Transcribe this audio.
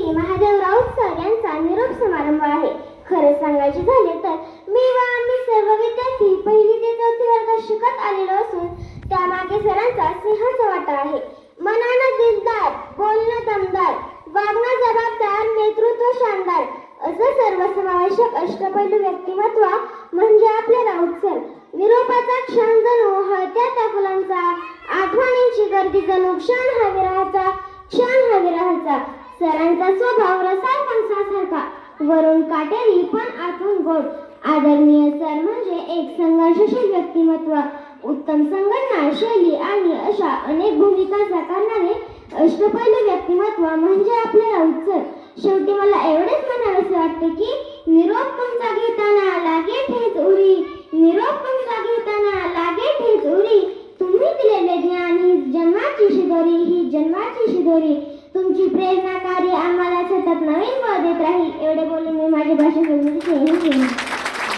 Shri Mahadev Raut sir यांचा निरोप समारंभ आहे. खरं सांगायचे झाले तर मी व आम्ही सर्व विद्यार्थी पहिली ते चौथी वर्गात शिकत आलेलो असून त्यामागे सरांचा सिंहाचा वाटा आहे. मनानं दिलदार, बोलणं दमदार, वागणं जबाबदार, नेतृत्व शानदार असं सर्वसमावेशक अष्टपैलू व्यक्तिमत्व म्हणजे आपले राऊत सर. निरोपाचा क्षण जणू हळत्या त्या फुलांचा, आठवणींची गर्दी जणू क्षण हा विरहाचा, क्षण हा विरहाचा. सरांचा स्वभाव रसाळ फणसासारखा, वरून काटेरी पण आतून गोड. आदरणीय सर म्हणजे एक संघर्षशील व्यक्तिमत्व, उत्तम संघटना शैली आणि अशा अनेक भूमिका साकारणारे अष्टपैलू व्यक्तिमत्व म्हणजे आपले राऊत सर. शेवटी मला एवढेच म्हणावेसे वाटते की निरोप तुमचा घेताना लागे ठेच उरी, निरोप तुमचा घेताना लागे ठेच उरी. तुम्ही दिलेले ज्ञान ही जन्माची शिदोरी, ही जन्माची शिदोरी. तुमची प्रेरणाकारी आम्हाला सतत नवीन बळ देत राहील. एवढे बोलून मी माझी भाषण